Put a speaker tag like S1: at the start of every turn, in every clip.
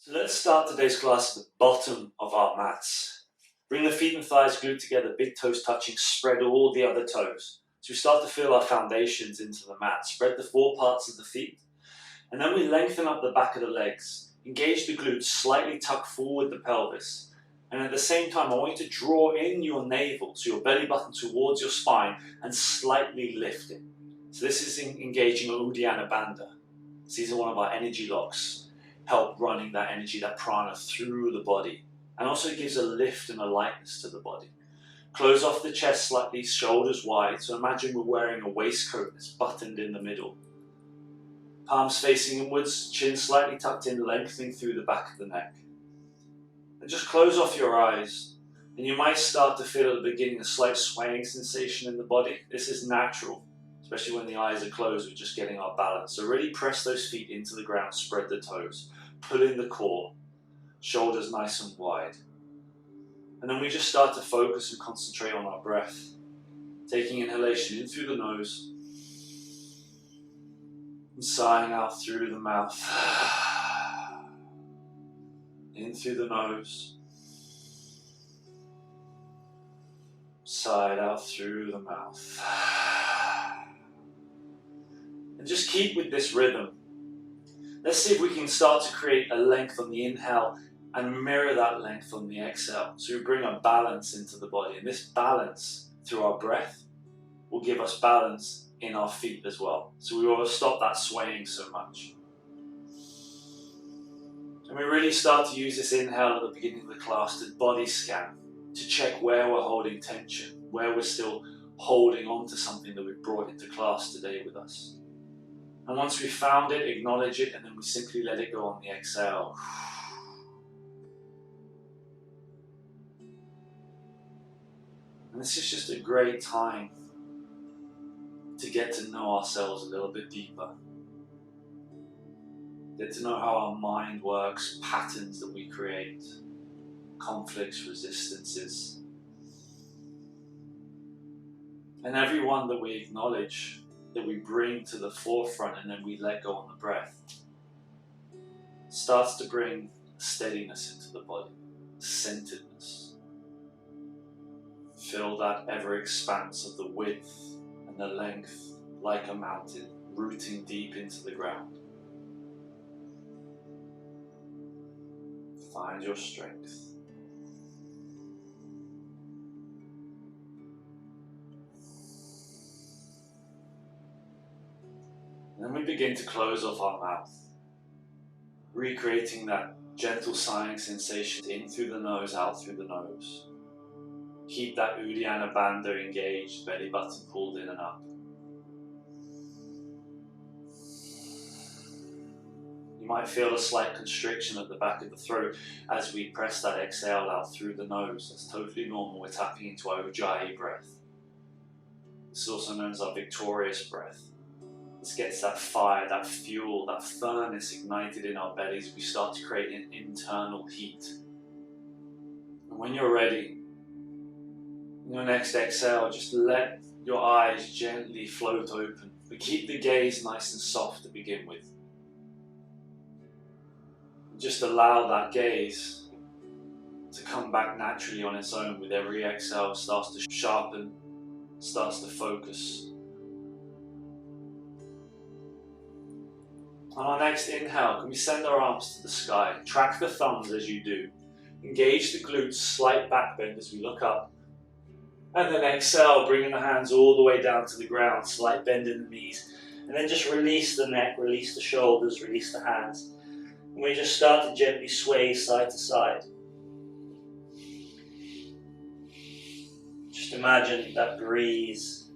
S1: So let's start today's class at the bottom of our mats. Bring the feet and thighs glued together, big toes touching, spread all the other toes. So we start to feel our foundations into the mat. Spread the four parts of the feet, and then we lengthen up the back of the legs. Engage the glutes, slightly tuck forward the pelvis. And at the same time, I want you to draw in your navel, so your belly button towards your spine, and slightly lift it. So this is engaging Uddiyana Bandha. These are one of our energy locks. Help running that energy, that prana through the body. And also it gives a lift and a lightness to the body. Close off the chest slightly, shoulders wide. So imagine we're wearing a waistcoat that's buttoned in the middle. Palms facing inwards, chin slightly tucked in, lengthening through the back of the neck. And just close off your eyes. And you might start to feel at the beginning a slight swaying sensation in the body. This is natural, especially when the eyes are closed, we're just getting our balance. So really press those feet into the ground, spread the toes, pull in the core, shoulders nice and wide. And then we just start to focus and concentrate on our breath. Taking inhalation in through the nose, and sighing out through the mouth. In through the nose, sigh out through the mouth. And just keep with this rhythm. Let's see if we can start to create a length on the inhale and mirror that length on the exhale. So we bring a balance into the body. And this balance through our breath will give us balance in our feet as well. So we will stop that swaying so much. And we really start to use this inhale at the beginning of the class to body scan, to check where we're holding tension, where we're still holding on to something that we've brought into class today with us. And once we've found it, acknowledge it, and then we simply let it go on the exhale. And this is just a great time to get to know ourselves a little bit deeper. Get to know how our mind works, patterns that we create, conflicts, resistances. And every one that we acknowledge, that we bring to the forefront and then we let go on the breath, starts to bring steadiness into the body, centeredness. Feel that ever expanse of the width and the length like a mountain, rooting deep into the ground. Find your strength. And then we begin to close off our mouth, recreating that gentle sighing sensation in through the nose, out through the nose. Keep that Uddiyana Bandha engaged, belly button pulled in and up. You might feel a slight constriction at the back of the throat as we press that exhale out through the nose. That's totally normal. We're tapping into our Ujjayi breath. This is also known as our victorious breath. This gets that fire, that fuel, that furnace ignited in our bellies. We start to create an internal heat. And when you're ready, in your next exhale, just let your eyes gently float open. But keep the gaze nice and soft to begin with. Just allow that gaze to come back naturally on its own with every exhale. Starts to sharpen, starts to focus. On our next inhale, can we send our arms to the sky? Track the thumbs as you do. Engage the glutes, slight back bend as we look up. And then exhale, bringing the hands all the way down to the ground, slight bend in the knees. And then just release the neck, release the shoulders, release the hands. And we just start to gently sway side to side. Just imagine that breeze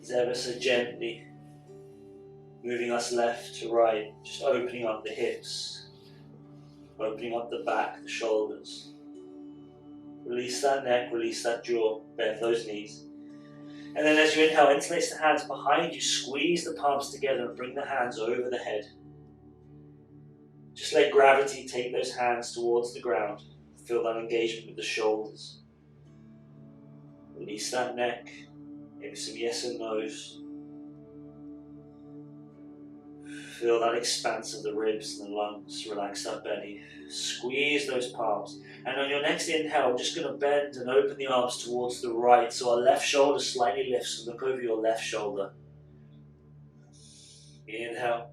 S1: is ever so gently moving us left to right, just opening up the hips, opening up the back, the shoulders. Release that neck, release that jaw, bend those knees. And then as you inhale, interlace the hands behind you, squeeze the palms together and bring the hands over the head. Just let gravity take those hands towards the ground. Feel that engagement with the shoulders. Release that neck, maybe some yes and no's. Feel that expanse of the ribs and the lungs. Relax that belly. Squeeze those palms. And on your next inhale, I'm just going to bend and open the arms towards the right. So our left shoulder slightly lifts. So look over your left shoulder. Inhale.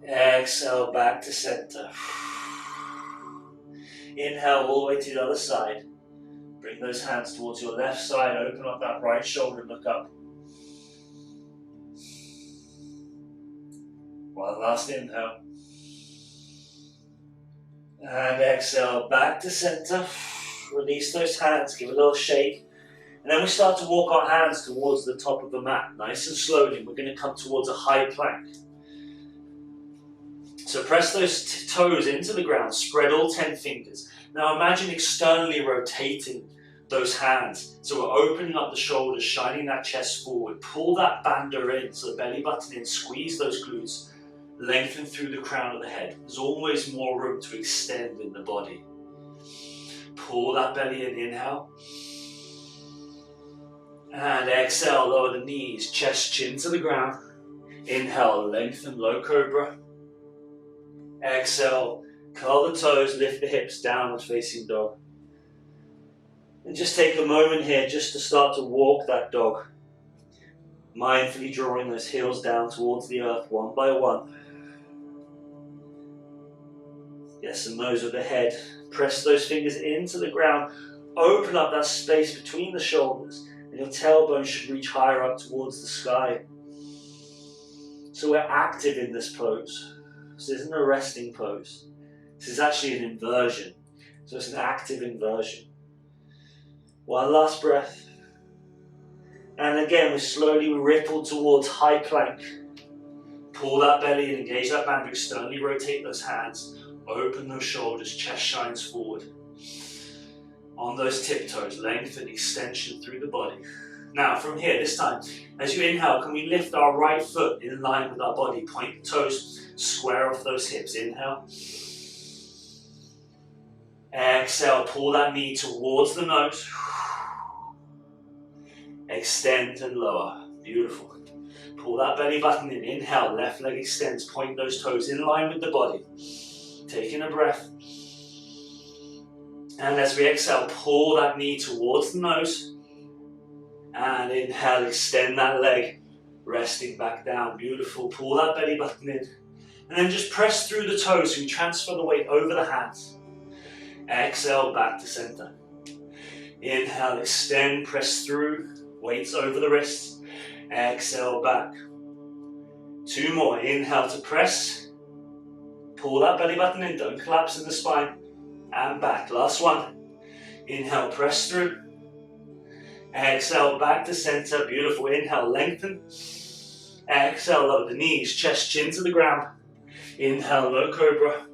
S1: Exhale back to center. Inhale all the way to the other side. Bring those hands towards your left side. Open up that right shoulder. Look up. One last inhale. And exhale back to center. Release those hands. Give a little shake. And then we start to walk our hands towards the top of the mat. Nice and slowly. We're going to come towards a high plank. So press those toes into the ground. Spread all 10 fingers. Now imagine externally rotating those hands. So we're opening up the shoulders, shining that chest forward. Pull that banda in, so the belly button in. Squeeze those glutes. Lengthen through the crown of the head. There's always more room to extend in the body. Pull that belly in, inhale. And exhale, lower the knees, chest, chin to the ground. Inhale, lengthen, low cobra. Exhale, curl the toes, lift the hips, downward facing dog. And just take a moment here just to start to walk that dog. Mindfully drawing those heels down towards the earth one by one. Yes, and nose with the head. Press those fingers into the ground. Open up that space between the shoulders. And your tailbone should reach higher up towards the sky. So we're active in this pose. This isn't a resting pose. This is actually an inversion. So it's an active inversion. One last breath. And again, we slowly ripple towards high plank. Pull that belly and engage that band. Externally rotate those hands. Open those shoulders, chest shines forward. On those tiptoes, lengthen, extension through the body. Now from here, this time, as you inhale, can we lift our right foot in line with our body? Point the toes, square off those hips. Inhale. Exhale, pull that knee towards the nose. Extend and lower. Beautiful. Pull that belly button in. Inhale, left leg extends. Point those toes in line with the body. Taking a breath. And as we exhale, pull that knee towards the nose. And inhale, extend that leg. Resting back down. Beautiful. Pull that belly button in. And then just press through the toes so you transfer the weight over the hands. Exhale, back to center. Inhale, extend, press through. Weights over the wrists. Exhale, back. Two more. Inhale to press. Pull that belly button in. Don't collapse in the spine. And back. Last one. Inhale, press through. Exhale, back to center. Beautiful. Inhale, lengthen. Exhale, lower the knees. Chest, chin to the ground. Inhale, low cobra.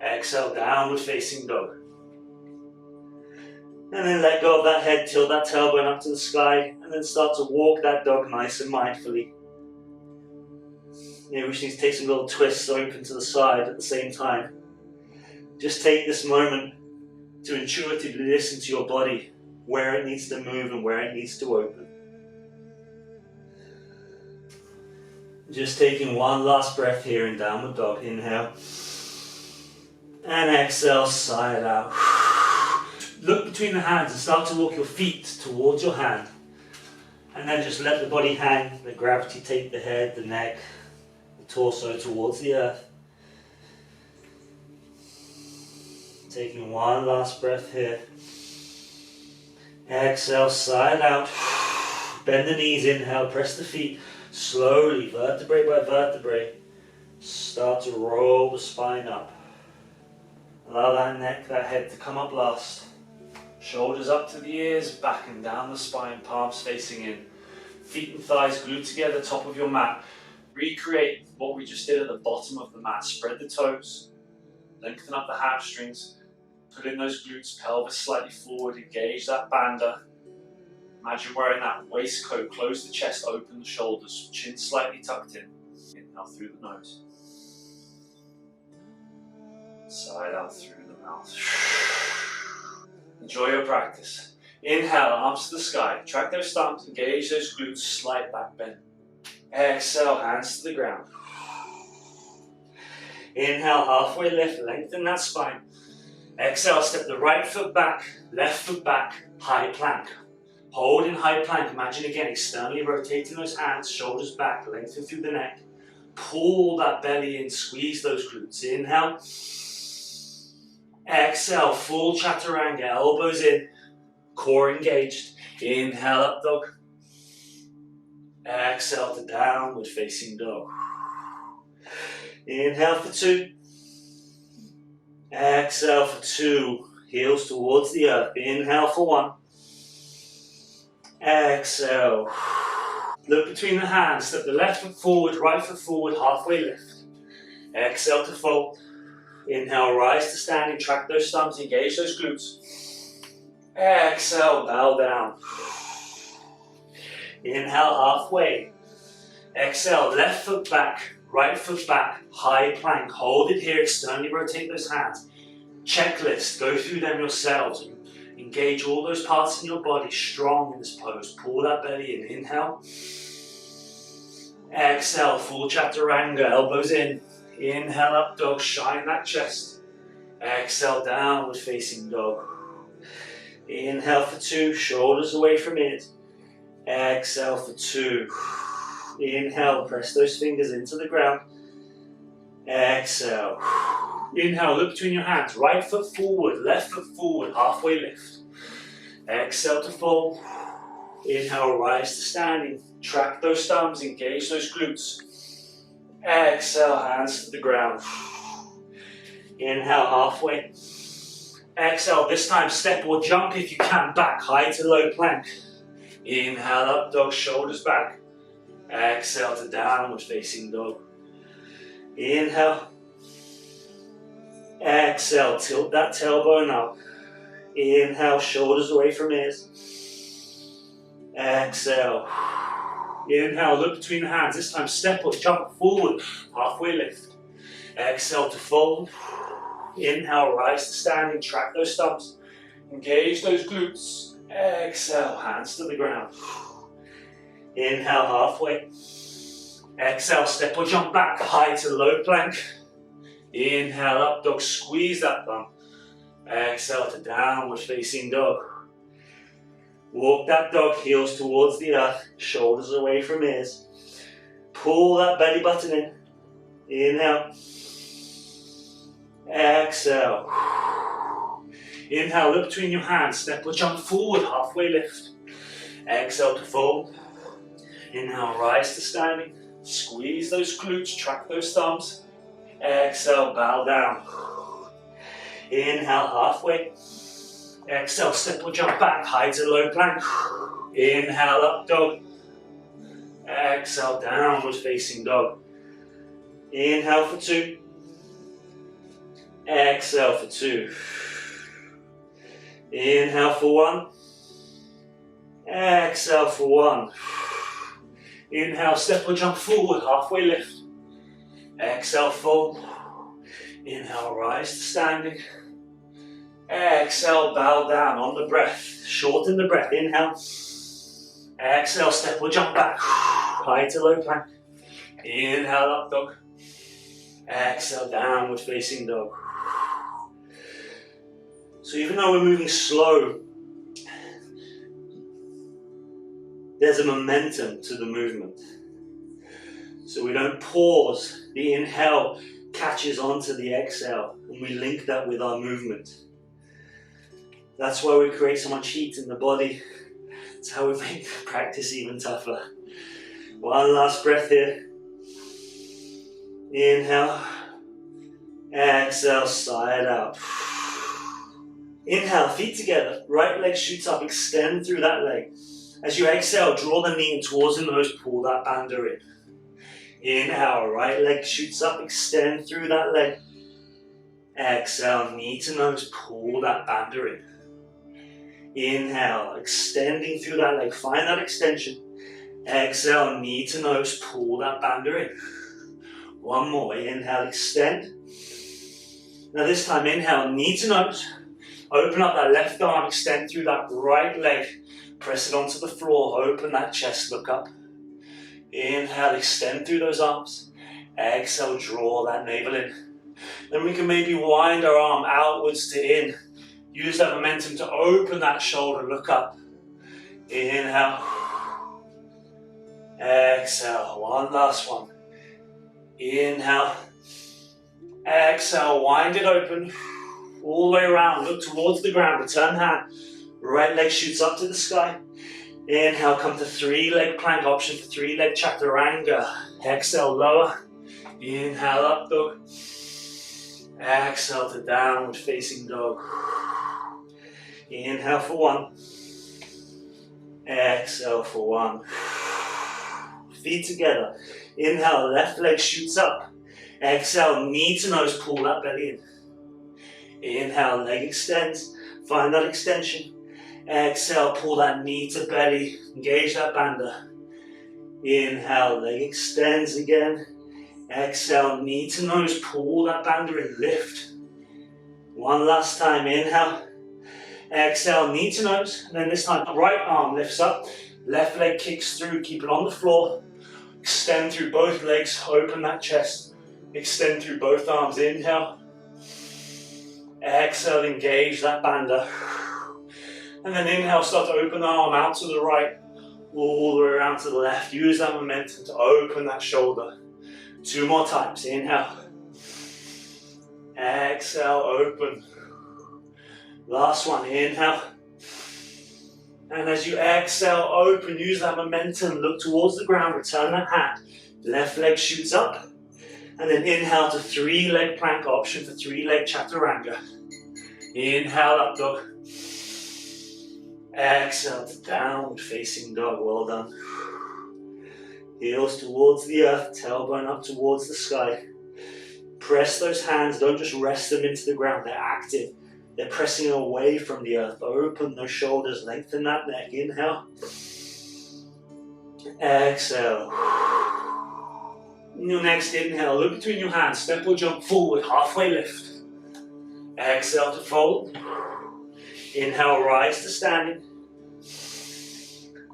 S1: Exhale, downward facing dog. And then let go of that head, tilt that tailbone up to the sky, and then start to walk that dog nice and mindfully. Yeah, we just need to take some little twists open to the side at the same time. Just take this moment to intuitively listen to your body, where it needs to move and where it needs to open. Just taking one last breath here in downward dog. Inhale. And exhale, side out. Look between the hands and start to walk your feet towards your hand. And then just let the body hang, let gravity take the head, the neck, the torso towards the earth. Taking one last breath here. Exhale, side out. Bend the knees, inhale, press the feet. Slowly, vertebrae by vertebrae, start to roll the spine up. Allow that neck, that head to come up last. Shoulders up to the ears, back and down the spine, palms facing in. Feet and thighs glued together, top of your mat. Recreate what we just did at the bottom of the mat. Spread the toes, lengthen up the hamstrings, put in those glutes, pelvis slightly forward, engage that banda. Imagine wearing that waistcoat, close the chest, open the shoulders, chin slightly tucked in. Inhale through the nose. Side out through the mouth. Enjoy your practice. Inhale, arms to the sky. Track those thumbs, engage those glutes, slight back bend. Exhale, hands to the ground. Inhale, halfway lift, lengthen that spine. Exhale, step the right foot back, left foot back, high plank. Hold in high plank, imagine again externally rotating those hands, shoulders back, lengthen through the neck. Pull that belly in, squeeze those glutes. Inhale. Exhale, full chaturanga, elbows in, core engaged. Inhale, up dog. Exhale to downward facing dog. Inhale for 2. Exhale for 2. Heels towards the earth. Inhale for 1. Exhale. Look between the hands. Step the left foot forward, right foot forward, halfway lift. Exhale to fold. Inhale, rise to standing. Track those thumbs, engage those glutes. Exhale, bow down. Inhale, halfway. Exhale, left foot back, right foot back, high plank. Hold it here, externally rotate those hands. Checklist, go through them yourselves. Engage all those parts in your body strong in this pose. Pull that belly in. Inhale. Exhale, full chaturanga, elbows in. Inhale, up dog, shine that chest. Exhale, downward facing dog. Inhale for 2, shoulders away from ears. Exhale for 2. Inhale, press those fingers into the ground. Exhale. Inhale, look between your hands. Right foot forward, left foot forward, halfway lift. Exhale to fold. Inhale, rise to standing. Track those thumbs, engage those glutes. Exhale, hands to the ground. Inhale, halfway. Exhale, this time step or jump if you can, back, high to low plank. Inhale, up dog, shoulders back. Exhale to downward facing dog. Inhale. Exhale, tilt that tailbone up. Inhale, shoulders away from ears. Exhale. Inhale, look between the hands. This time step or jump forward, halfway lift. Exhale to fold. Inhale, rise to standing, track those thumbs. Engage those glutes. Exhale, hands to the ground. Inhale, halfway. Exhale, step or jump back, high to low plank. Inhale, up dog, squeeze that bum. Exhale to downward facing dog. Walk that dog, heels towards the earth, shoulders away from ears. Pull that belly button in. Inhale. Exhale. Inhale, look between your hands, step or jump forward, halfway lift. Exhale to fold. Inhale, rise to standing. Squeeze those glutes, track those thumbs. Exhale, bow down. Inhale, halfway. Exhale, step or jump back, high to low plank. Inhale, up dog. Exhale, downward facing dog. Inhale for 2. Exhale for 2. Inhale for 1. Exhale for 1. Inhale, step or jump forward, halfway lift. Exhale, fold. Inhale, rise to standing. Exhale, bow down on the breath. Shorten the breath. Inhale. Exhale, step or jump back. High to low plank. Inhale, up dog. Exhale, downward facing dog. So even though we're moving slow, there's a momentum to the movement. So we don't pause. The inhale catches onto the exhale and we link that with our movement. That's why we create so much heat in the body. It's how we make practice even tougher. One last breath here. Inhale. Exhale, side out. Inhale, feet together. Right leg shoots up, extend through that leg. As you exhale, draw the knee in towards the nose, pull that bander in. Inhale, right leg shoots up, extend through that leg. Exhale, knee to nose, pull that bander in. Inhale, extending through that leg, find that extension. Exhale, knee to nose, pull that bander in. One more, inhale, extend. Now this time, inhale, knee to nose. Open up that left arm, extend through that right leg. Press it onto the floor, open that chest, look up. Inhale, extend through those arms. Exhale, draw that navel in. Then we can maybe wind our arm outwards to in. Use that momentum to open that shoulder, look up. Inhale. Exhale, one last one. Inhale. Exhale, wind it open. All the way around, look towards the ground, return hand. Right leg shoots up to the sky. Inhale, come to 3-leg plank option for 3-leg chaturanga. Exhale, lower. Inhale, up dog. Exhale to downward facing dog. Inhale for 1. Exhale for 1. Feet together. Inhale, left leg shoots up. Exhale, knee to nose, pull that belly in. Inhale, leg extends. Find that extension. Exhale, pull that knee to belly. Engage that bandha. Inhale, leg extends again. Exhale, knee to nose, pull that bandha in, lift. One last time, inhale. Exhale, knee to nose, and then this time, right arm lifts up, left leg kicks through, keep it on the floor. Extend through both legs, open that chest. Extend through both arms, inhale. Exhale, engage that bandha. And then inhale, start to open the arm out to the right, all the way around to the left. Use that momentum to open that shoulder. 2 more times, inhale. Exhale, open. Last one, inhale. And as you exhale, open, use that momentum, look towards the ground, return that hand. Left leg shoots up. And then inhale to 3-leg plank option for 3-leg chaturanga. Inhale, up dog. Exhale to downward facing dog, well done. Heels towards the earth, tailbone up towards the sky. Press those hands, don't just rest them into the ground, they're active. They're pressing away from the earth. Open those shoulders, lengthen that neck. Inhale. Exhale. In your next inhale, look between your hands, step or jump forward, halfway lift. Exhale to fold. Inhale, rise to standing.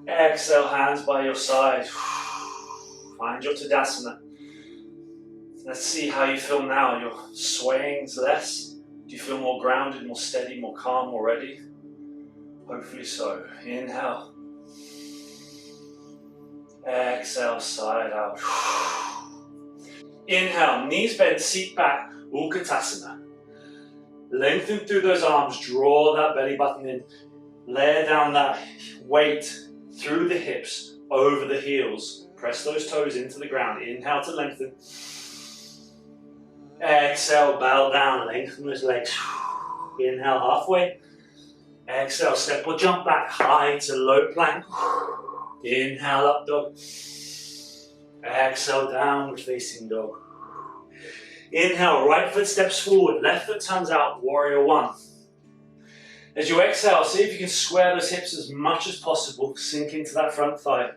S1: Exhale, hands by your side. Find your Tadasana. Let's see how you feel now. Your swaying's less. Do you feel more grounded, more steady, more calm already? Hopefully so. Inhale. Exhale, side out. Inhale, knees bent, seat back, Utkatasana. Lengthen through those arms, draw that belly button in. Layer down that weight through the hips, over the heels. Press those toes into the ground. Inhale to lengthen. Exhale, bow down, lengthen those legs. Inhale, halfway. Exhale, step or jump back, high to low plank. Inhale, up dog. Exhale, downward facing dog. Inhale, right foot steps forward, left foot turns out, warrior 1. As you exhale, see if you can square those hips as much as possible, sink into that front thigh.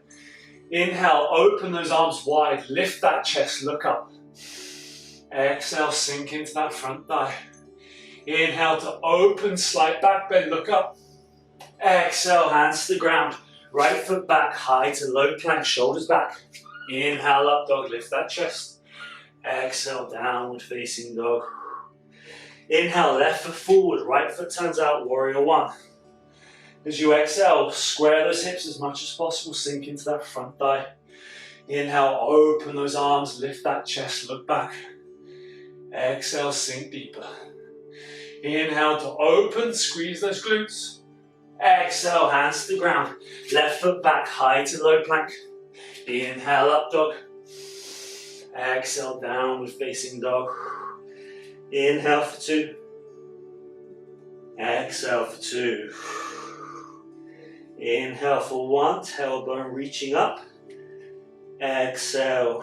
S1: Inhale, open those arms wide, lift that chest, look up. Exhale, sink into that front thigh. Inhale to open, slight back bend, look up. Exhale, hands to the ground. Right foot back, high to low plank, shoulders back. Inhale, up dog, lift that chest. Exhale, downward facing dog. Inhale, left foot forward, right foot turns out, warrior 1. As you exhale, square those hips as much as possible, sink into that front thigh. Inhale, open those arms, lift that chest, look back. Exhale, sink deeper. Inhale to open, squeeze those glutes. Exhale, hands to the ground. Left foot back, high to low plank. Inhale, up dog. Exhale, downward facing dog. Inhale for 2. Exhale for 2. Inhale for 1, tailbone reaching up. Exhale.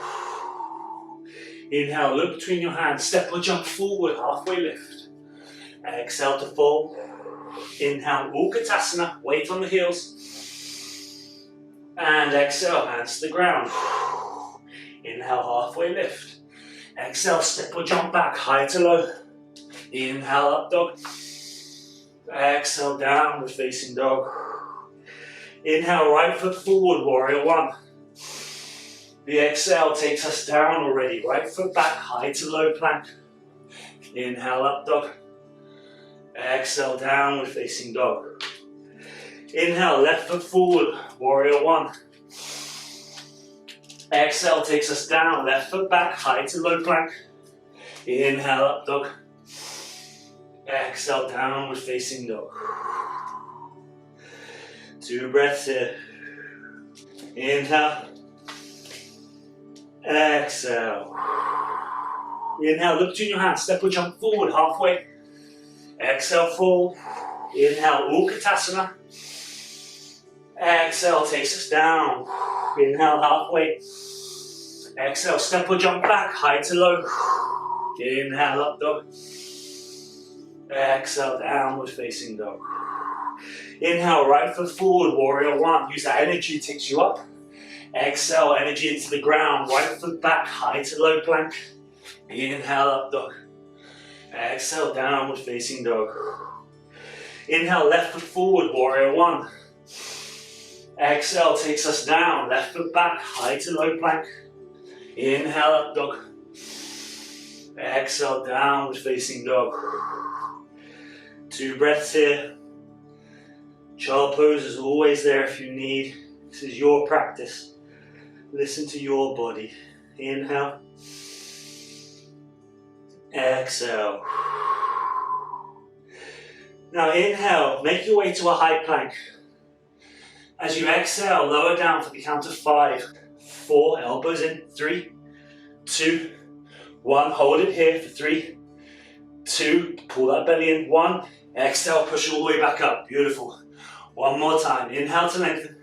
S1: Inhale, look between your hands, step or jump forward, halfway lift. Exhale to fold. Inhale, Utkatasana, weight on the heels. And exhale, hands to the ground. Inhale, halfway lift. Exhale, step or jump back, high to low. Inhale, up dog. Exhale, downward facing dog. Inhale, right foot forward, warrior 1. The exhale takes us down already. Right foot back, high to low plank. Inhale, up dog. Exhale, downward facing dog. Inhale, left foot forward, warrior one. Exhale takes us down, left foot back, high to low plank. Inhale, up dog. Exhale, downward facing dog. 2 breaths here. Inhale. Exhale. Inhale, look between your hands, step or jump forward halfway. Exhale, fold. Inhale, Utkatasana. Exhale takes us down. Inhale, halfway. Exhale, step or jump back, high to low. Inhale, up dog. Exhale, downward facing dog. Inhale, right foot forward, warrior one. Use that energy, takes you up. Exhale, energy into the ground, right foot back, high to low plank. Inhale, up dog. Exhale, downward facing dog. Inhale, left foot forward, warrior one. Exhale takes us down, left foot back, high to low plank. Inhale, up dog. Exhale, downward facing dog. 2 breaths here. Child pose is always there if you need. This is your practice. Listen to your body. Inhale. Exhale. Now inhale, make your way to a high plank. As you exhale, lower down for the count of 5, 4, elbows in, 3, 2, 1, hold it here for 3, 2, pull that belly in, 1, exhale, push all the way back up, beautiful. One more time, inhale to lengthen,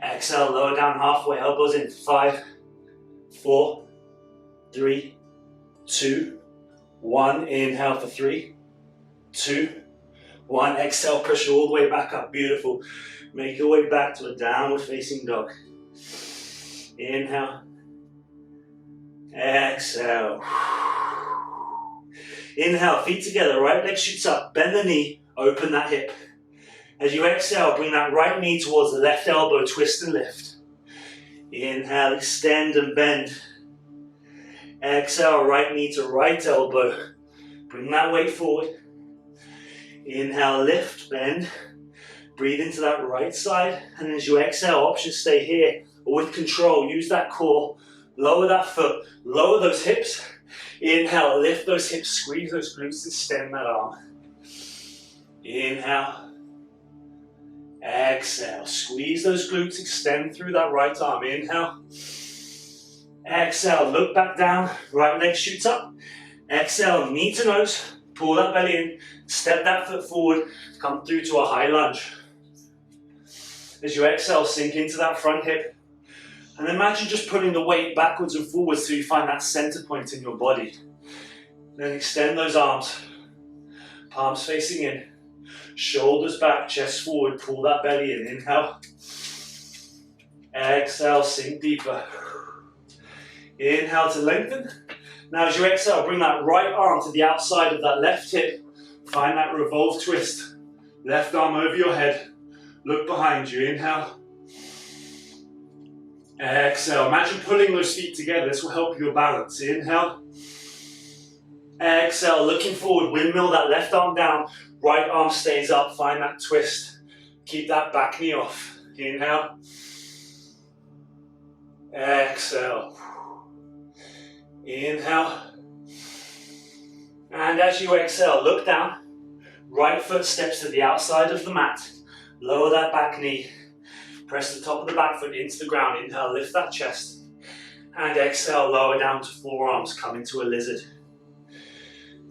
S1: exhale, lower down halfway, elbows in, 5, 4, 3, 2, 1, inhale for 3, 2, 1, exhale, push all the way back up, beautiful. Make your way back to a downward facing dog. Inhale. Exhale. Inhale, feet together, right leg shoots up, bend the knee, open that hip. As you exhale, bring that right knee towards the left elbow, twist and lift. Inhale, extend and bend. Exhale, right knee to right elbow. Bring that weight forward. Inhale, lift, bend. Breathe into that right side, and as you exhale, options stay here, or with control, use that core, lower that foot, lower those hips. Inhale, lift those hips, squeeze those glutes, extend that arm. Inhale. Exhale, squeeze those glutes, extend through that right arm. Inhale. Exhale, look back down, right leg shoots up. Exhale, knee to nose, pull that belly in, step that foot forward, come through to a high lunge. As you exhale, sink into that front hip. And imagine just putting the weight backwards and forwards till you find that center point in your body. Then extend those arms. Palms facing in. Shoulders back, chest forward, pull that belly in. Inhale. Exhale, sink deeper. Inhale to lengthen. Now as you exhale, bring that right arm to the outside of that left hip. Find that revolve twist. Left arm over your head. Look behind you, inhale. Exhale, imagine pulling those feet together, this will help your balance. Inhale. Exhale, looking forward, windmill that left arm down, right arm stays up, find that twist. Keep that back knee off. Inhale. Exhale. Inhale. And as you exhale, look down. Right foot steps to the outside of the mat. Lower that back knee. Press the top of the back foot into the ground. Inhale, lift that chest. And exhale, lower down to forearms, come into a lizard.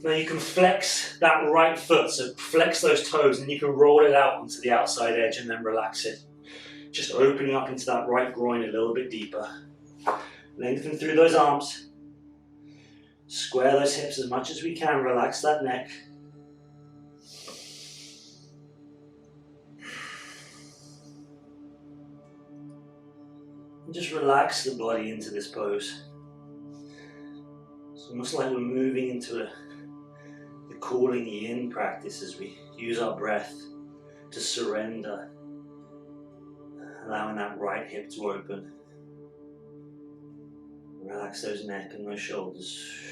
S1: Now you can flex that right foot, so flex those toes, and you can roll it out onto the outside edge and then relax it. Just opening up into that right groin a little bit deeper. Lengthen through those arms. Square those hips as much as we can, relax that neck. And just relax the body into this pose. It's almost like we're moving into the calling in practice as we use our breath to surrender, allowing that right hip to open.
S2: Relax those neck and those shoulders.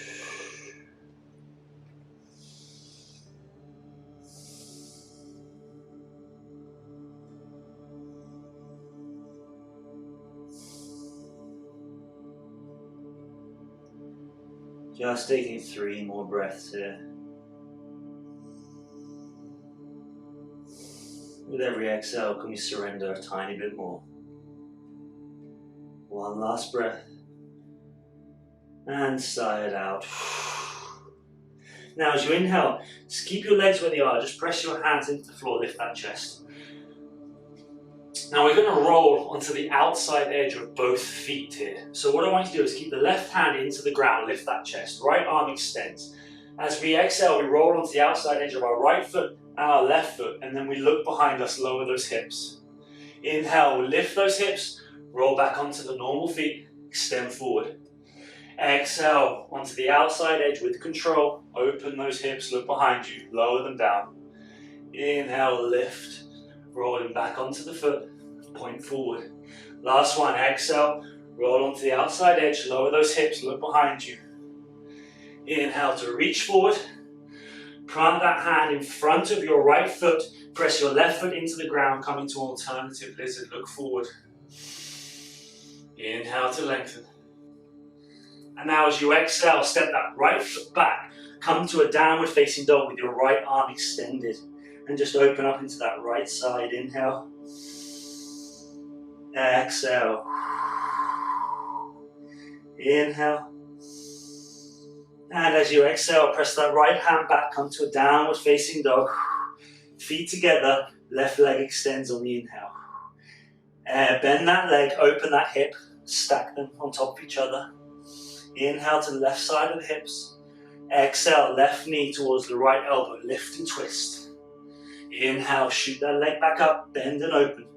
S2: Just taking 3 more breaths here. With every exhale, can we surrender a tiny bit more? One last breath. And sigh it out. Now as you inhale, just keep your legs where they are. Just press your hands into the floor, lift that chest. Now we're going to roll onto the outside edge of both feet here. So what I want you to do is keep the left hand into the ground, lift that chest. Right arm extends. As we exhale, we roll onto the outside edge of our right foot and our left foot, and then we look behind us, lower those hips. Inhale, lift those hips, roll back onto the normal feet, extend forward. Exhale, onto the outside edge with control, open those hips, look behind you, lower them down. Inhale, lift, rolling back onto the foot, point forward. Last one, exhale, roll onto the outside edge, lower those hips, look behind you. Inhale to reach forward, plant that hand in front of your right foot, press your left foot into the ground, come into alternative lizard, look forward. Inhale to lengthen. And now as you exhale, step that right foot back, come to a downward facing dog with your right arm extended, and just open up into that right side. Inhale. Exhale. Inhale. And as you exhale, press that right hand back, come to a downward facing dog. Feet together, left leg extends on the inhale. Bend that leg, open that hip, stack them on top of each other. Inhale to the left side of the hips. Exhale, left knee towards the right elbow, lift and twist. Inhale, shoot that leg back up, bend and open.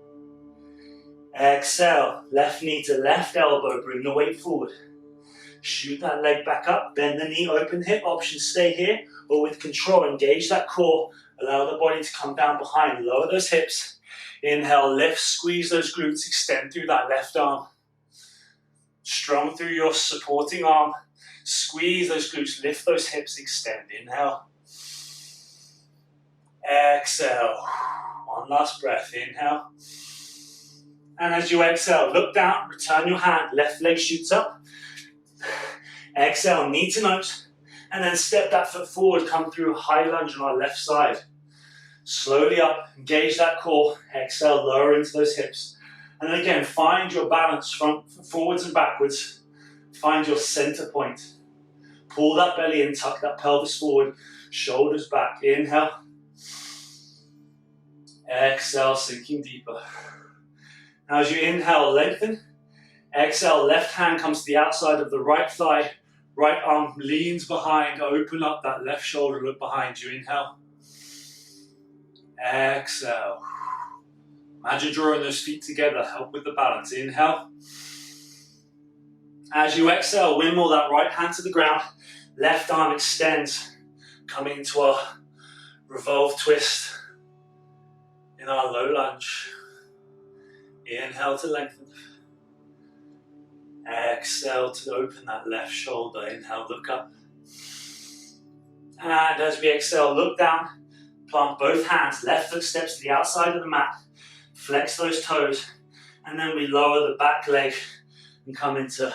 S2: Exhale, left knee to left elbow, bring the weight forward. Shoot that leg back up, bend the knee, open hip, option stay here, or with control, engage that core, allow the body to come down behind, lower those hips. Inhale, lift, squeeze those glutes, extend through that left arm. Strong through your supporting arm, squeeze those glutes, lift those hips, extend. Inhale. Exhale. One last breath, inhale. And as you exhale, look down, return your hand, left leg shoots up. Exhale, knee to nose, and then step that foot forward, come through high lunge on our left side. Slowly up, engage that core, exhale, lower into those hips. And then again, find your balance from forwards and backwards. Find your center point. Pull that belly in, tuck that pelvis forward, shoulders back. Inhale. Exhale, sinking deeper. Now as you inhale, lengthen. Exhale, left hand comes to the outside of the right thigh. Right arm leans behind, open up that left shoulder, look behind you. Inhale. Exhale. Imagine drawing those feet together, help with the balance. Inhale. As you exhale, windmill that right hand to the ground, left arm extends, coming into our revolve twist in our low lunge. Inhale to lengthen. Exhale to open that left shoulder. Inhale, look up. And as we exhale, look down, plant both hands, left foot steps to the outside of the mat, flex those toes, and then we lower the back leg and come into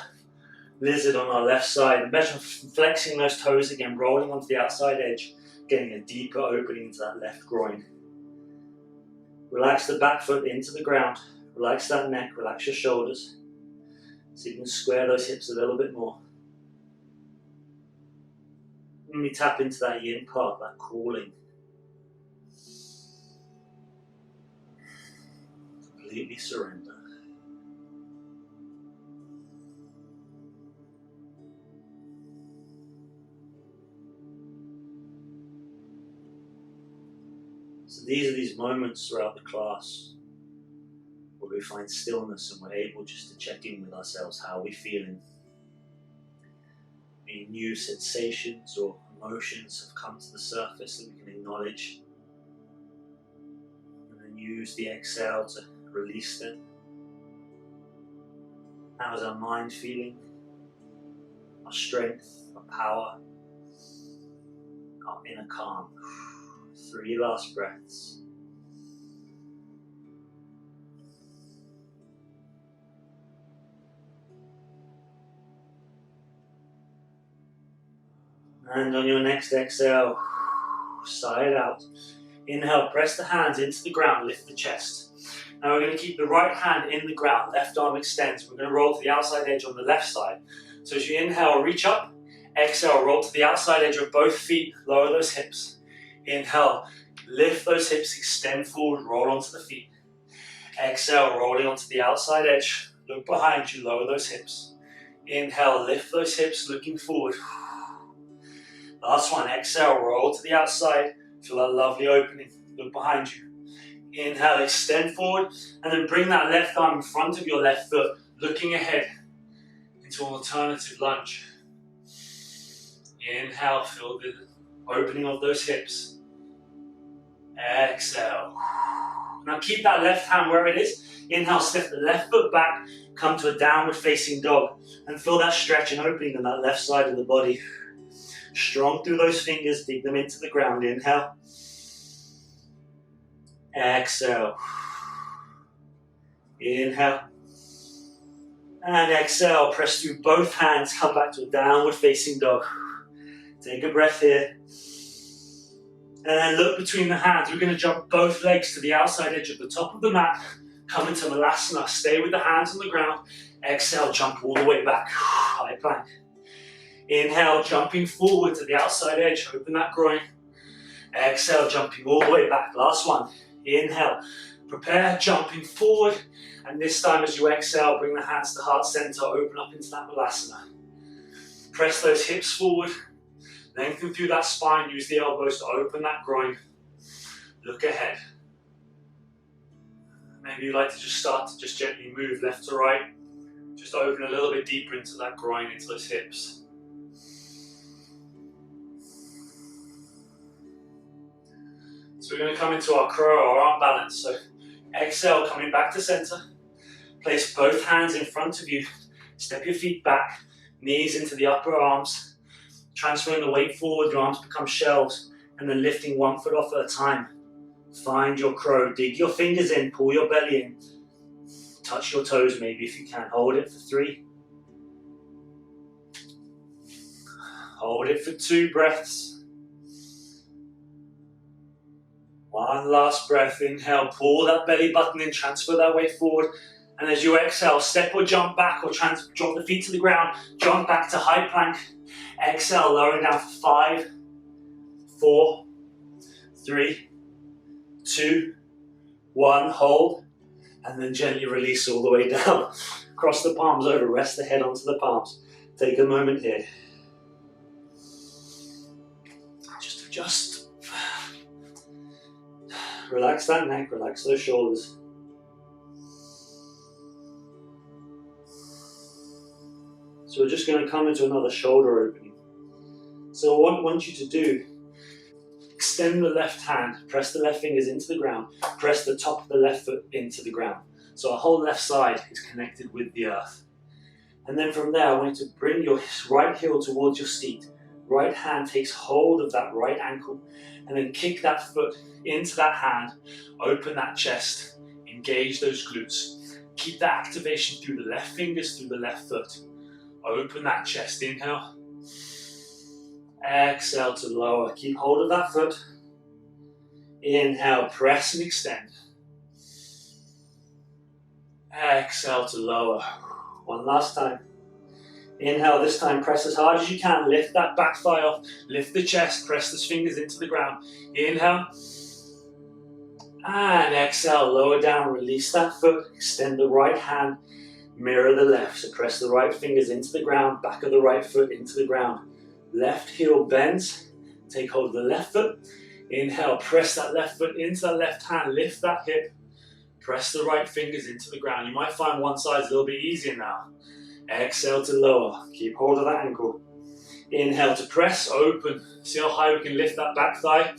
S2: lizard on our left side. Imagine flexing those toes again, rolling onto the outside edge, getting a deeper opening into that left groin. Relax the back foot into the ground, relax that neck, relax your shoulders. So you can square those hips a little bit more. And we tap into that yin part, that calling. Completely surrender. So these are these moments throughout the class where we find stillness and we're able just to check in with ourselves. How are we feeling? Any new sensations or emotions have come to the surface that we can acknowledge, and then use the exhale to release them. How is our mind feeling? our strength, our power, our inner calm. 3 last breaths. And on your next exhale, sigh it out. Inhale, press the hands into the ground, lift the chest. Now we're going to keep the right hand in the ground, left arm extends. We're going to roll to the outside edge on the left side. So as you inhale, reach up. Exhale, roll to the outside edge of both feet, lower those hips. Inhale, lift those hips, extend forward, roll onto the feet. Exhale, rolling onto the outside edge. Look behind you, lower those hips. Inhale, lift those hips, looking forward. Last one, exhale, roll to the outside. Feel that lovely opening, look behind you. Inhale, extend forward, and then bring that left arm in front of your left foot, looking ahead into an alternative lunge. Inhale, feel the opening of those hips. Exhale. Now keep that left hand where it is. Inhale, step the left foot back, come to a downward facing dog, and feel that stretch and opening on that left side of the body. Strong through those fingers, dig them into the ground. Inhale. Exhale. Inhale. And exhale, press through both hands, come back to a downward facing dog. Take a breath here. And then look between the hands. We're going to jump both legs to the outside edge of the top of the mat. Come into Malasana. Stay with the hands on the ground. Exhale, jump all the way back. High plank. Inhale, jumping forward to the outside edge. Open that groin. Exhale, jumping all the way back. Last one. Inhale. Prepare, jumping forward. And this time as you exhale, bring the hands to heart center. Open up into that Malasana. Press those hips forward. Lengthen through that spine. Use the elbows to open that groin. Look ahead. Maybe you like to just start to just gently move left to right. Just open a little bit deeper into that groin, into those hips. So we're going to come into our crow or arm balance. So exhale, coming back to center. Place both hands in front of you. Step your feet back, knees into the upper arms. Transferring the weight forward, your arms become shelves, and then lifting one foot off at a time. Find your crow, dig your fingers in, pull your belly in. Touch your toes maybe if you can. Hold it for 3. Hold it for 2 breaths. 1 last breath. Inhale, pull that belly button in, transfer that weight forward. And as you exhale, step or jump back or drop the feet to the ground. Jump back to high plank. Exhale, lowering down for 5, 4, 3, 2, 1. Hold. And then gently release all the way down. Cross the palms over, rest the head onto the palms. Take a moment here. Just adjust. Relax that neck, relax those shoulders. So we're just going to come into another shoulder opening. So what I want you to do, extend the left hand, press the left fingers into the ground, press the top of the left foot into the ground. So our whole left side is connected with the earth. And then from there, I want you to bring your right heel towards your seat. Right hand takes hold of that right ankle, and then kick that foot into that hand, open that chest, engage those glutes. Keep that activation through the left fingers, through the left foot. Open that chest, inhale. Exhale to lower, keep hold of that foot. Inhale, press and extend. Exhale to lower. 1 last time. Inhale, this time press as hard as you can, lift that back thigh off, lift the chest, press those fingers into the ground. Inhale. And exhale, lower down, release that foot, extend the right hand. Mirror the left, so press the right fingers into the ground, back of the right foot into the ground. Left heel bends, take hold of the left foot. Inhale, press that left foot into that left hand, lift that hip. Press the right fingers into the ground. You might find one side's a little bit easier now. Exhale to lower, keep hold of that ankle. Inhale to press, open. See how high we can lift that back thigh.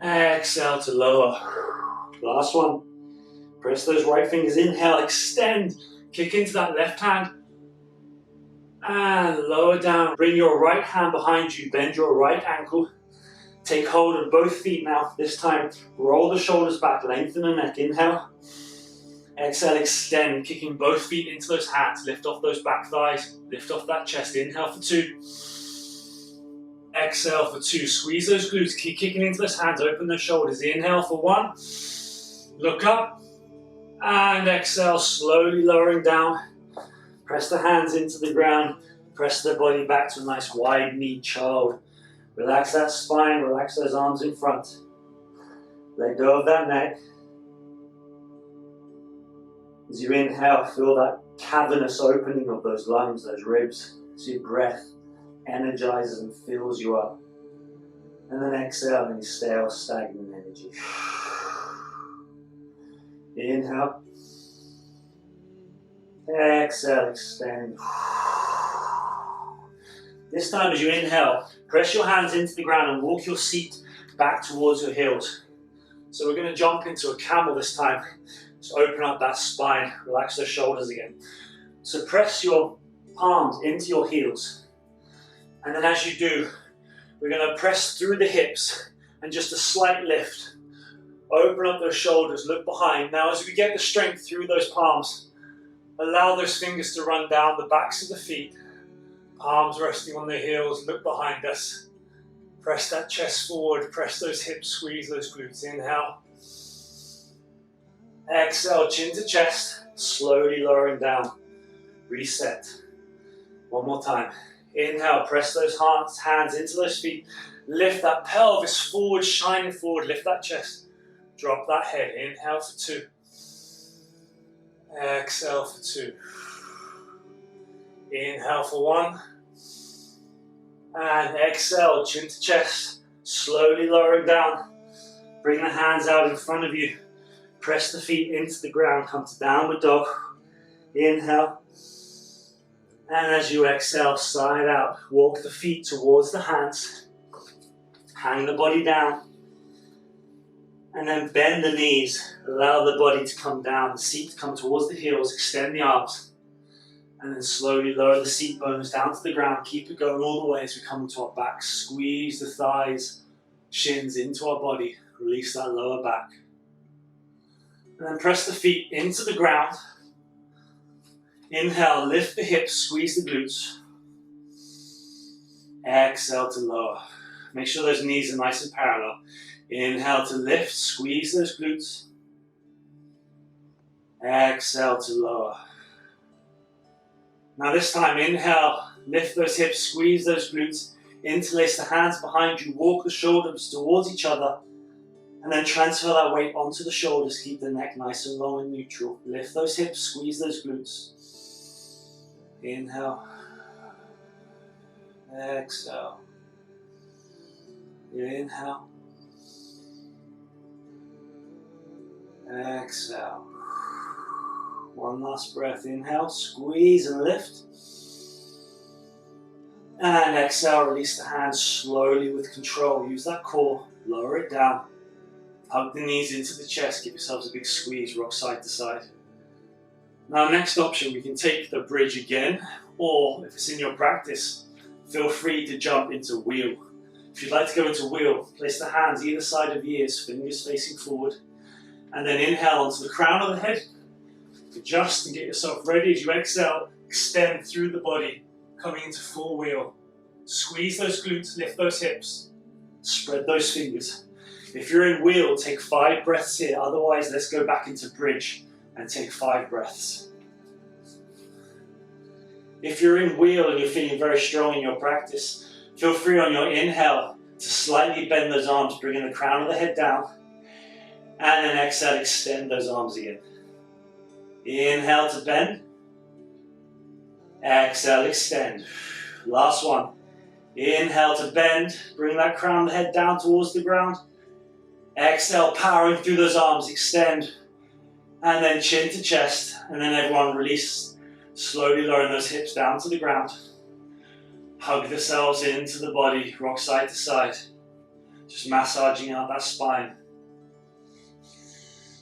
S2: Exhale to lower. Last one. Press those right fingers, inhale, extend, kick into that left hand. And lower down. Bring your right hand behind you, bend your right ankle. Take hold of both feet now. This time, roll the shoulders back, lengthen the neck. Inhale. Exhale, extend, kicking both feet into those hands. Lift off those back thighs. Lift off that chest. Inhale for 2. Exhale for 2. Squeeze those glutes. Keep kicking into those hands. Open the shoulders. Inhale for 1. Look up. And exhale, slowly lowering down. Press the hands into the ground. Press the body back to a nice wide-kneed child. Relax that spine. Relax those arms in front. Let go of that neck. As you inhale, feel that cavernous opening of those lungs, those ribs, as your breath energizes and fills you up. And then exhale, any stale, stagnant energy. Inhale. Exhale, extend. This time as you inhale, press your hands into the ground and walk your seat back towards your heels. So we're going to jump into a camel this time. So open up that spine, relax those shoulders again. So press your palms into your heels. And then as you do, we're going to press through the hips and just a slight lift. Open up those shoulders, look behind. Now as we get the strength through those palms, allow those fingers to run down the backs of the feet. Palms resting on the heels, look behind us. Press that chest forward, press those hips, squeeze those glutes. Inhale. Exhale, chin to chest, slowly lowering down. Reset. One more time. Inhale, press those hands into those feet. Lift that pelvis forward, shine it forward, lift that chest. Drop that head. Inhale for 2. Exhale for 2. Inhale for 1. And exhale, chin to chest, slowly lowering down. Bring the hands out in front of you. Press the feet into the ground, come to downward dog. Inhale. And as you exhale, side out. Walk the feet towards the hands. Hang the body down. And then bend the knees. Allow the body to come down, the seat to come towards the heels. Extend the arms. And then slowly lower the seat bones down to the ground. Keep it going all the way as we come to our back. Squeeze the thighs, shins into our body. Release that lower back. And then press the feet into the ground. Inhale, lift the hips, squeeze the glutes. Exhale to lower. Make sure those knees are nice and parallel. Inhale to lift, squeeze those glutes. Exhale to lower. Now this time, inhale, lift those hips, squeeze those glutes. Interlace the hands behind you, walk the shoulders towards each other. And then transfer that weight onto the shoulders. Keep the neck nice and long and neutral. Lift those hips, squeeze those glutes. Inhale. Exhale. Inhale. Exhale. One last breath. Inhale, squeeze and lift. And exhale, release the hands slowly with control. Use that core, lower it down. Hug the knees into the chest, give yourselves a big squeeze, rock side to side. Now next option, we can take the bridge again, or if it's in your practice, feel free to jump into wheel. If you'd like to go into wheel, place the hands either side of the ears, fingers facing forward, and then inhale onto the crown of the head. Adjust and get yourself ready. As you exhale, extend through the body, coming into full wheel. Squeeze those glutes, lift those hips, spread those fingers. If you're in wheel, take 5 breaths here. Otherwise, let's go back into bridge and take 5 breaths. If you're in wheel and you're feeling very strong in your practice, feel free on your inhale to slightly bend those arms, bringing the crown of the head down. And then exhale, extend those arms again. Inhale to bend. Exhale, extend. Last one. Inhale to bend, bring that crown of the head down towards the ground. Exhale, powering through those arms, extend. And then chin to chest, and then everyone release. Slowly lowering those hips down to the ground. Hug yourselves into the body, rock side to side. Just massaging out that spine.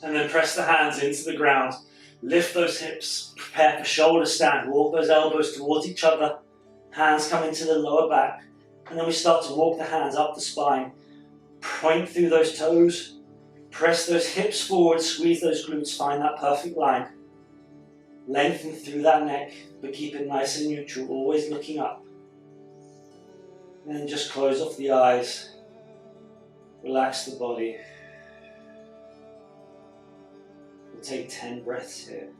S2: And then press the hands into the ground. Lift those hips, prepare for shoulder stand. Walk those elbows towards each other. Hands come into the lower back, and then we start to walk the hands up the spine. Point through those toes, press those hips forward, squeeze those glutes, find that perfect line. Lengthen through that neck, but keep it nice and neutral, always looking up. And then just close off the eyes, relax the body. We'll take 10 breaths here.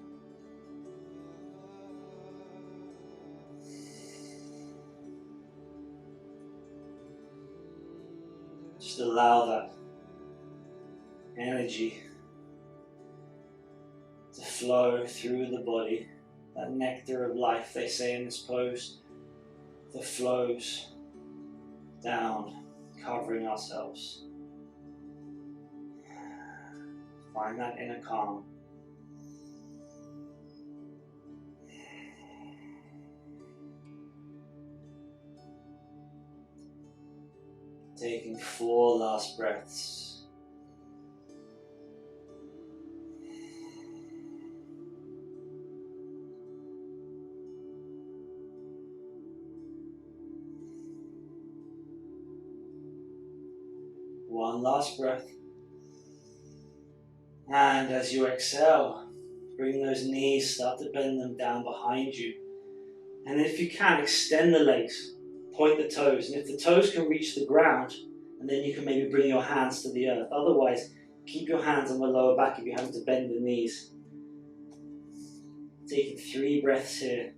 S2: Just allow that energy to flow through the body, that nectar of life, they say in this pose, that flows down, covering ourselves. Find that inner calm. Taking 4 last breaths. One last breath. And as you exhale, bring those knees, start to bend them down behind you. And if you can, extend the legs, point the toes. And if the toes can reach the ground, and then you can maybe bring your hands to the earth. Otherwise, keep your hands on the lower back if you're having to bend the knees. Taking 3 breaths here.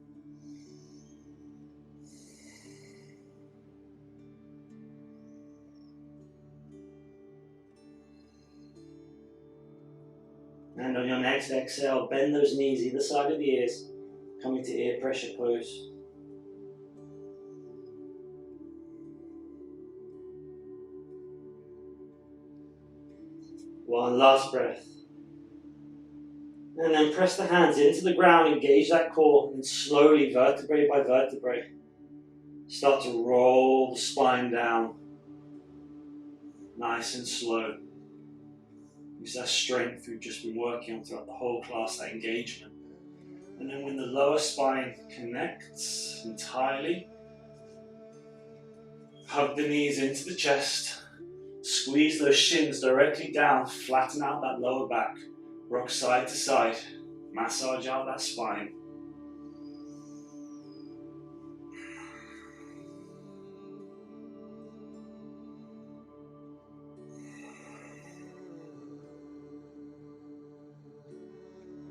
S2: And on your next exhale, bend those knees either side of the ears, coming to ear pressure pose. One last breath. And then press the hands into the ground, engage that core, and slowly, vertebrae by vertebrae, start to roll the spine down, nice and slow. Use that strength we've just been working on throughout the whole class, that engagement. And then when the lower spine connects entirely, hug the knees into the chest, squeeze those shins directly down, flatten out that lower back, rock side to side, massage out that spine.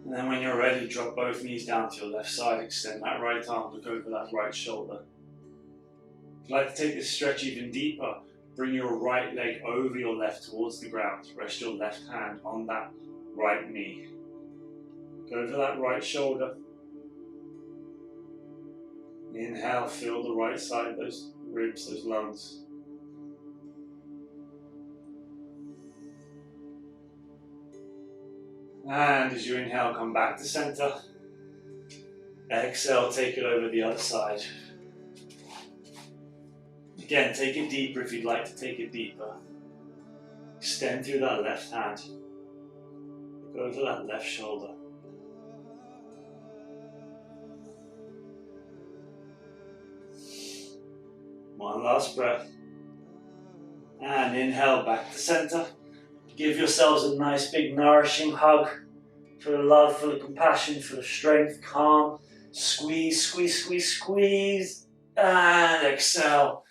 S2: And then when you're ready, drop both knees down to your left side, extend that right arm, look over that right shoulder. If you'd like to take this stretch even deeper, bring your right leg over your left towards the ground. Rest your left hand on that right knee. Go over that right shoulder. Inhale, feel the right side, those ribs, those lungs. And as you inhale, come back to center. Exhale, take it over the other side. Again, take it deeper if you'd like to take it deeper. Extend through that left hand. Go over that left shoulder. One last breath. And inhale, back to center. Give yourselves a nice big nourishing hug, full of love, full of compassion, full of strength, calm. Squeeze, squeeze, squeeze, squeeze, and exhale.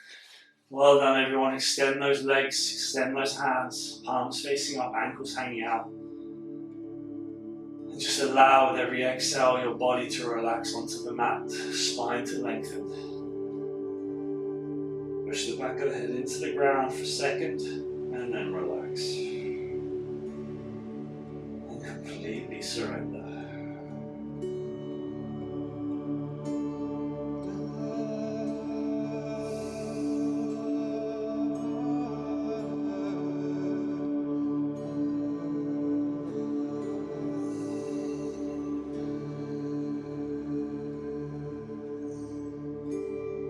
S2: Well done everyone, extend those legs, extend those hands, palms facing up, ankles hanging out. And just allow with every exhale your body to relax onto the mat, spine to lengthen. Push the back of the head into the ground for a second, and then relax. Completely surrender.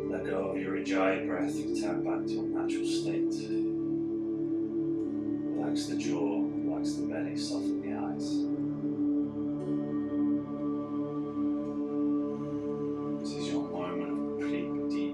S2: Let go of your Ujjayi breath, return back to a natural state. Relax the jaw, relax the belly, soften the eyes. This is your moment of complete deep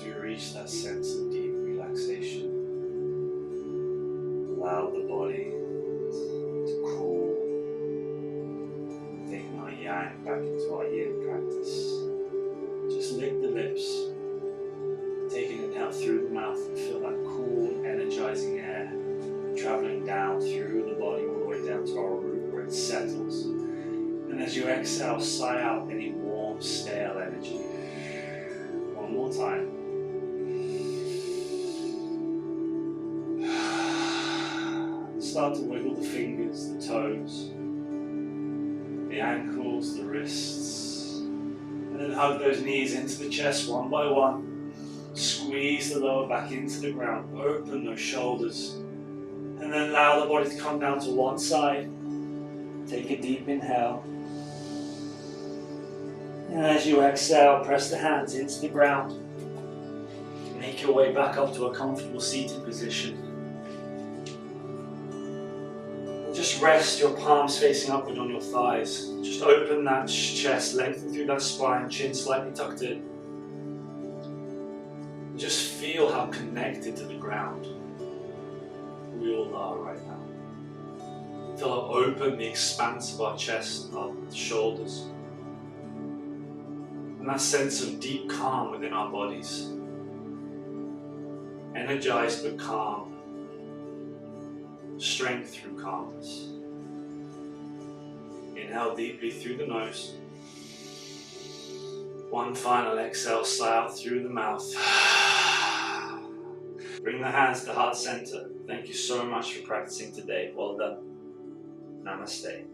S1: we reach that sense of deep relaxation, allow the body to cool, and taking our yang back into our yin practice. Just lick the lips, take an inhale through the mouth and feel that cool, energizing air traveling down through the body all the way down to our root where it settles. And as you exhale, sigh out any warm, stale energy. One more time. Start to wiggle the fingers, the toes, the ankles, the wrists. And then hug those knees into the chest one by one. Squeeze the lower back into the ground. Open those shoulders. And then allow the body to come down to one side. Take a deep inhale. And as you exhale, press the hands into the ground. Make your way back up to a comfortable seated position. And just rest your palms facing upward on your thighs. Just open that chest, lengthen through that spine, chin slightly tucked in. And just feel how connected to the ground we all are right now. Feel how open the expanse of our chest, our shoulders. And that sense of deep calm within our bodies. Energized but calm. Strength through calmness. Inhale deeply through the nose. One final exhale, sigh out through the mouth. Bring the hands to heart center. Thank you so much for practicing today. Well done. Namaste.